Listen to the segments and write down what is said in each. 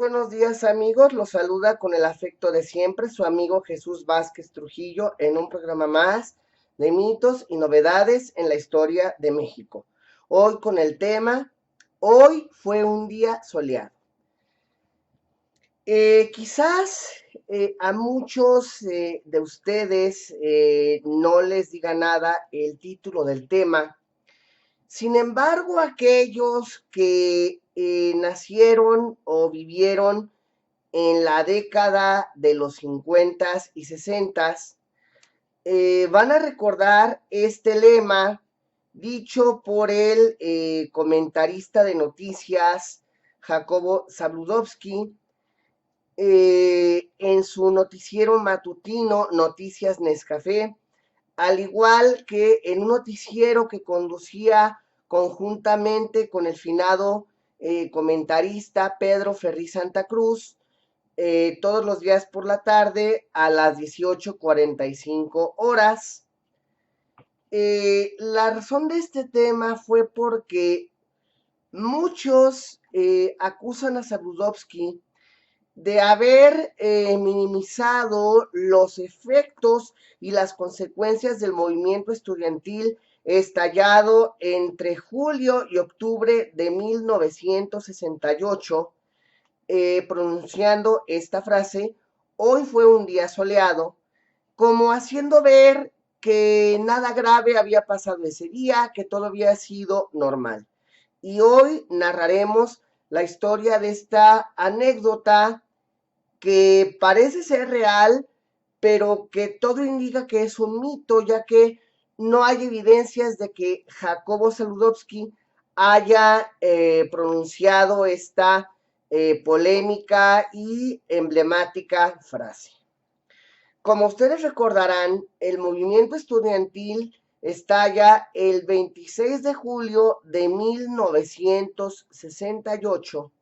buenos días amigos, los saluda con el afecto de siempre su amigo Jesús Vázquez Trujillo en un programa más de mitos y novedades en la historia de México. Hoy con el tema, hoy fue un día soleado. Quizás a muchos de ustedes no les diga nada el título del tema. Sin embargo, aquellos que nacieron o vivieron en la década de los 50 y 60 van a recordar este lema dicho por el comentarista de noticias Jacobo Zabludovsky en su noticiero matutino Noticias Nescafé, al igual que en un noticiero que conducía conjuntamente con el finado comentarista Pedro Ferri Santa Cruz, todos los días por la tarde a las 18:45 horas. La razón de este tema fue porque muchos acusan a Zabludovsky de haber minimizado los efectos y las consecuencias del movimiento estudiantil estallado entre julio y octubre de 1968, pronunciando esta frase: hoy fue un día soleado, como haciendo ver que nada grave había pasado ese día, que todo había sido normal. Y hoy narraremos la historia de esta anécdota que parece ser real, pero que todo indica que es un mito, ya que no hay evidencias de que Jacobo Zabludovsky haya pronunciado esta polémica y emblemática frase. Como ustedes recordarán, el movimiento estudiantil estalla el 26 de julio de 1968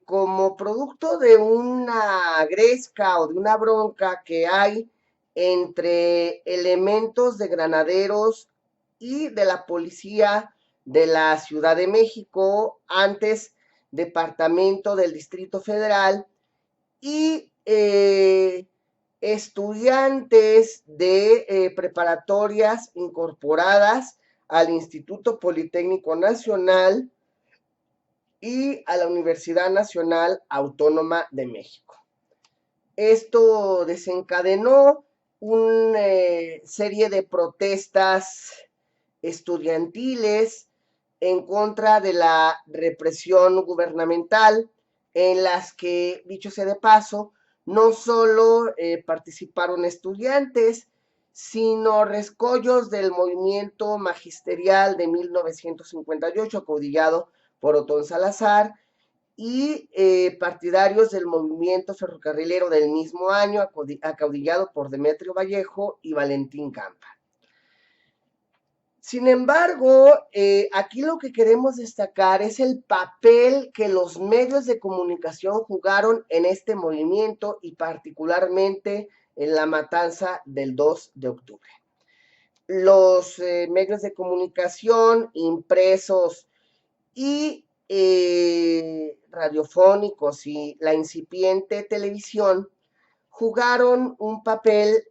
como producto de una gresca o de una bronca que hay entre elementos de granaderos y de la policía de la Ciudad de México, antes Departamento del Distrito Federal, y estudiantes de preparatorias incorporadas al Instituto Politécnico Nacional y a la Universidad Nacional Autónoma de México. Esto desencadenó una serie de protestas estudiantiles en contra de la represión gubernamental, en las que, dicho sea de paso, no solo participaron estudiantes, sino rescollos del movimiento magisterial de 1958, acaudillado por Otón Salazar, y partidarios del movimiento ferrocarrilero del mismo año, acaudillado por Demetrio Vallejo y Valentín Campa. Sin embargo, aquí lo que queremos destacar es el papel que los medios de comunicación jugaron en este movimiento y particularmente en la matanza del 2 de octubre. Los medios de comunicación impresos y radiofónicos y la incipiente televisión jugaron un papel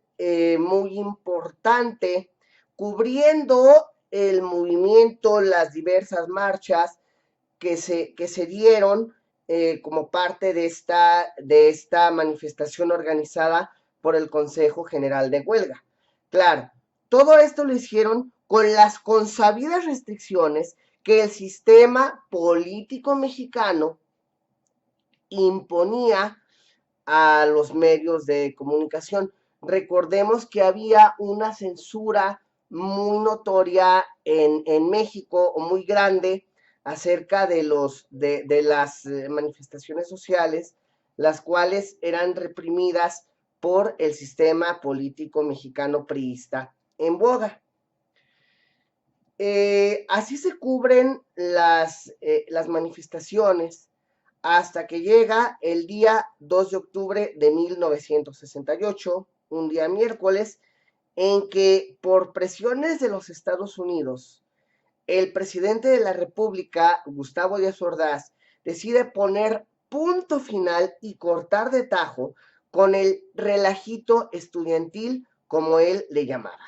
muy importante cubriendo el movimiento, las diversas marchas que se dieron como parte de esta manifestación organizada por el Consejo General de Huelga. Claro, todo esto lo hicieron con las consabidas restricciones que el sistema político mexicano imponía a los medios de comunicación. Recordemos que había una censura muy notoria en México, o muy grande, acerca de las manifestaciones sociales, las cuales eran reprimidas por el sistema político mexicano priista en boga. Así se cubren las manifestaciones hasta que llega el día 2 de octubre de 1968, un día miércoles, en que por presiones de los Estados Unidos, el presidente de la República, Gustavo Díaz Ordaz, decide poner punto final y cortar de tajo con el relajito estudiantil, como él le llamaba.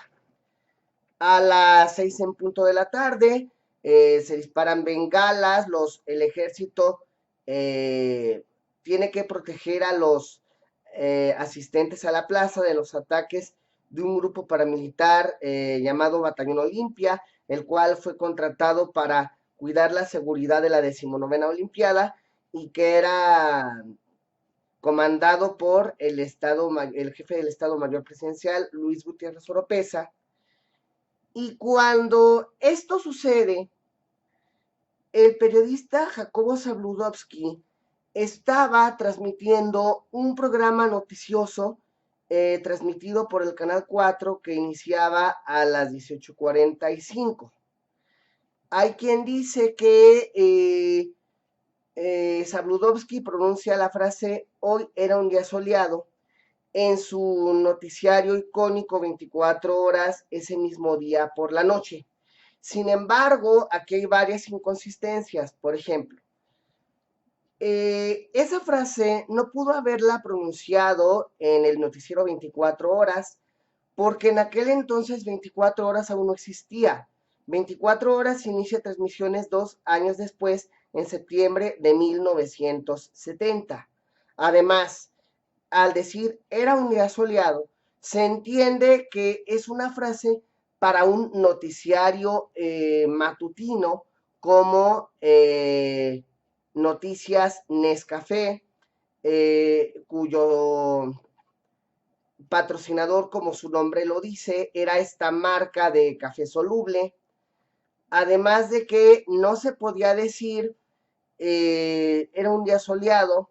A las 6 en punto de la tarde se disparan bengalas, el ejército tiene que proteger a los asistentes a la plaza de los ataques de un grupo paramilitar llamado Batallón Olimpia, el cual fue contratado para cuidar la seguridad de la 19ª Olimpiada y que era comandado por el jefe del Estado Mayor Presidencial, Luis Gutiérrez Oropesa. Y cuando esto sucede, el periodista Jacobo Zabludovsky estaba transmitiendo un programa noticioso transmitido por el Canal 4 que iniciaba a las 18:45. Hay quien dice que Zabludovsky pronuncia la frase "hoy era un día soleado" en su noticiario icónico 24 horas ese mismo día por la noche. Sin embargo, aquí hay varias inconsistencias. Por ejemplo, esa frase no pudo haberla pronunciado en el noticiero 24 horas, porque en aquel entonces 24 horas aún no existía. 24 horas inicia transmisiones 2 años después, en septiembre de 1970. Además, al decir era un día soleado, se entiende que es una frase para un noticiario matutino como Noticias Nescafé, cuyo patrocinador, como su nombre lo dice, era esta marca de café soluble. Además de que no se podía decir era un día soleado,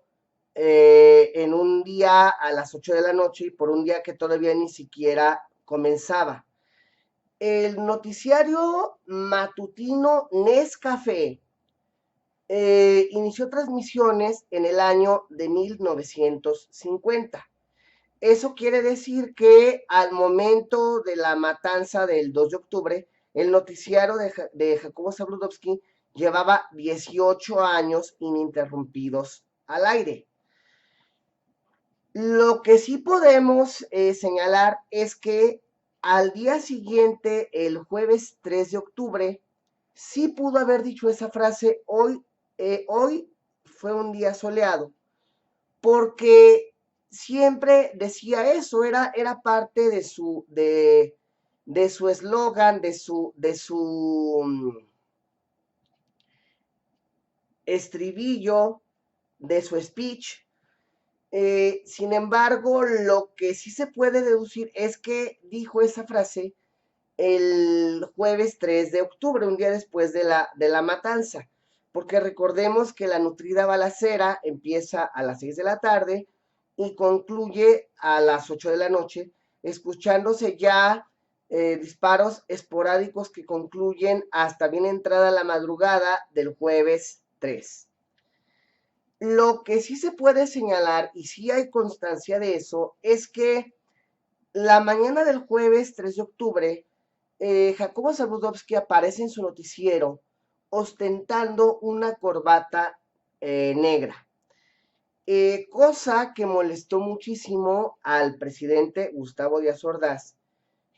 en un día a las 8 de la noche y por un día que todavía ni siquiera comenzaba. El noticiario matutino Nescafé inició transmisiones en el año de 1950. Eso quiere decir que al momento de la matanza del 2 de octubre, el noticiario de Jacobo Zabludovsky llevaba 18 años ininterrumpidos al aire. Lo que sí podemos señalar es que al día siguiente, el jueves 3 de octubre, sí pudo haber dicho esa frase, hoy fue un día soleado, porque siempre decía eso, era parte de su eslogan, de su estribillo, de su speech. Sin embargo, lo que sí se puede deducir es que dijo esa frase el jueves 3 de octubre, un día después de la matanza, porque recordemos que la nutrida balacera empieza a las 6 de la tarde y concluye a las 8 de la noche, escuchándose ya disparos esporádicos que concluyen hasta bien entrada la madrugada del jueves 3. Lo que sí se puede señalar, y sí hay constancia de eso, es que la mañana del jueves 3 de octubre, Jacobo Zabludovsky aparece en su noticiero ostentando una corbata negra, cosa que molestó muchísimo al presidente Gustavo Díaz Ordaz,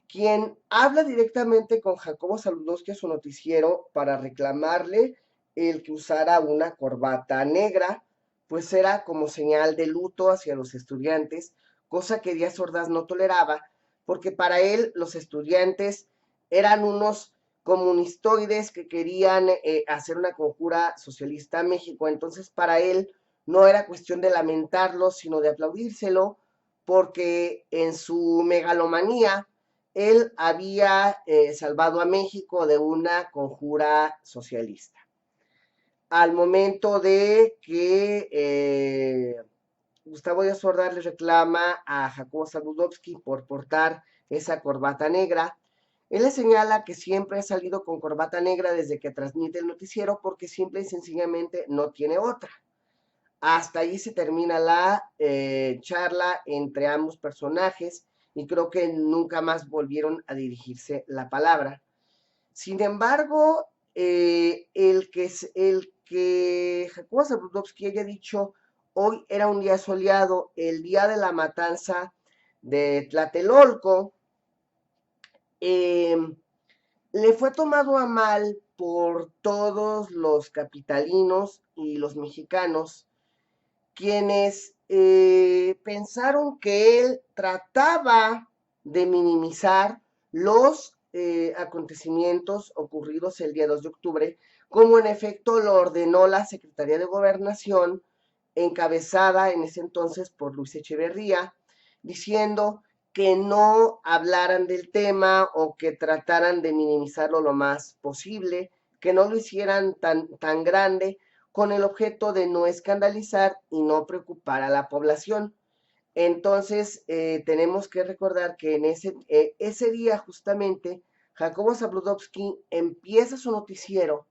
quien habla directamente con Jacobo Zabludovsky a su noticiero para reclamarle el que usara una corbata negra, pues era como señal de luto hacia los estudiantes, cosa que Díaz Ordaz no toleraba, porque para él los estudiantes eran unos comunistoides que querían hacer una conjura socialista a México. Entonces para él no era cuestión de lamentarlo, sino de aplaudírselo, porque en su megalomanía él había salvado a México de una conjura socialista. Al momento de que Gustavo Díaz Ordaz le reclama a Jacobo Zabludovsky por portar esa corbata negra, él le señala que siempre ha salido con corbata negra desde que transmite el noticiero porque simple y sencillamente no tiene otra. Hasta ahí se termina la charla entre ambos personajes y creo que nunca más volvieron a dirigirse la palabra. Sin embargo, el que Jacobo Zabludovsky haya dicho hoy era un día soleado, el día de la matanza de Tlatelolco, eh, le fue tomado a mal por todos los capitalinos y los mexicanos, quienes pensaron que él trataba de minimizar los acontecimientos ocurridos el día 2 de octubre, como en efecto lo ordenó la Secretaría de Gobernación, encabezada en ese entonces por Luis Echeverría, diciendo que no hablaran del tema o que trataran de minimizarlo lo más posible, que no lo hicieran tan grande, con el objeto de no escandalizar y no preocupar a la población. Entonces, tenemos que recordar que en ese día justamente Jacobo Zabludovsky empieza su noticiero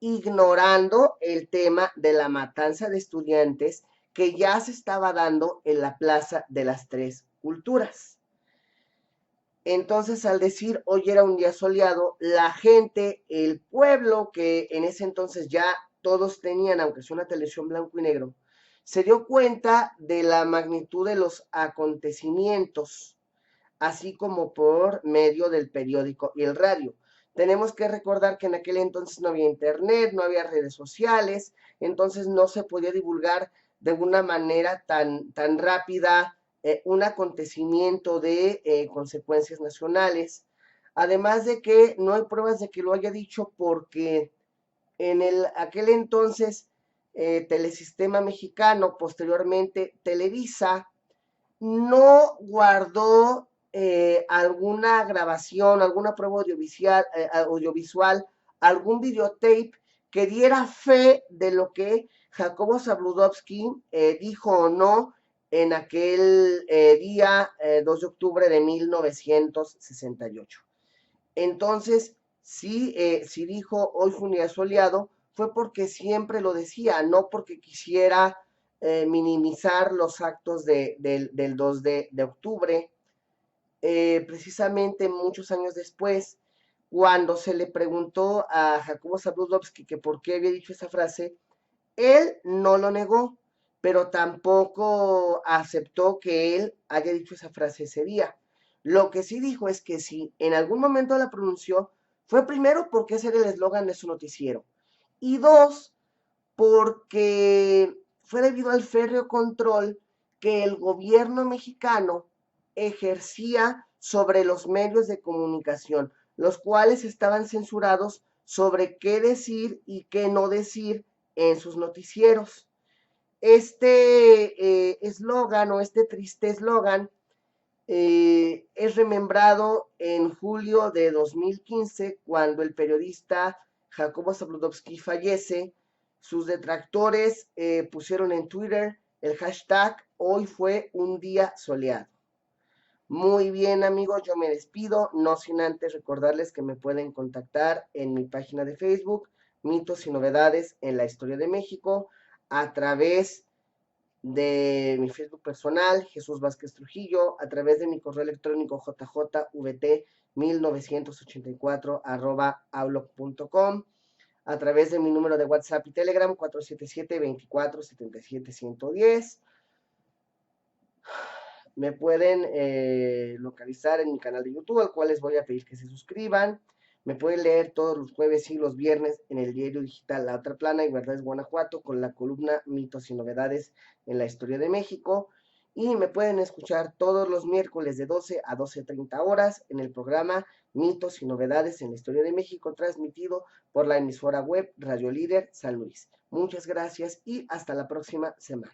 ignorando el tema de la matanza de estudiantes que ya se estaba dando en la Plaza de las Tres Culturas. Entonces, al decir hoy era un día soleado, la gente, el pueblo, que en ese entonces ya todos tenían, aunque sea una televisión blanco y negro, se dio cuenta de la magnitud de los acontecimientos, así como por medio del periódico y el radio. Tenemos que recordar que en aquel entonces no había internet, no había redes sociales, entonces no se podía divulgar de una manera tan rápida un acontecimiento de consecuencias nacionales. Además de que no hay pruebas de que lo haya dicho porque en aquel entonces Telesistema Mexicano, posteriormente Televisa, no guardó alguna grabación, alguna prueba audiovisual, algún videotape que diera fe de lo que Jacobo Zabludovsky dijo o no en aquel día 2 de octubre de 1968. Entonces, si dijo hoy fue un día soleado, fue porque siempre lo decía, no porque quisiera minimizar los actos del 2 de octubre. Precisamente muchos años después, cuando se le preguntó a Jacobo Zabludovsky que por qué había dicho esa frase, él no lo negó, pero tampoco aceptó que él haya dicho esa frase ese día. Lo que sí dijo es que si en algún momento la pronunció, fue primero porque ese era el eslogan de su noticiero, y dos, porque fue debido al férreo control que el gobierno mexicano ejercía sobre los medios de comunicación, los cuales estaban censurados sobre qué decir y qué no decir en sus noticieros. Este eslogan o este triste eslogan es remembrado en julio de 2015 cuando el periodista Jacobo Zabludovsky fallece. Sus detractores pusieron en Twitter el hashtag hoy fue un día soleado. Muy bien, amigos, yo me despido, no sin antes recordarles que me pueden contactar en mi página de Facebook, Mitos y Novedades en la Historia de México, a través de mi Facebook personal, Jesús Vázquez Trujillo, a través de mi correo electrónico jjvt1984@outlook.com, a través de mi número de WhatsApp y Telegram 477-2477-110. Me pueden localizar en mi canal de YouTube, al cual les voy a pedir que se suscriban. Me pueden leer todos los jueves y los viernes en el diario digital La Otra Plana y Verdades Guanajuato con la columna Mitos y Novedades en la Historia de México. Y me pueden escuchar todos los miércoles de 12 a 12:30 horas en el programa Mitos y Novedades en la Historia de México, transmitido por la emisora web Radio Líder San Luis. Muchas gracias y hasta la próxima semana.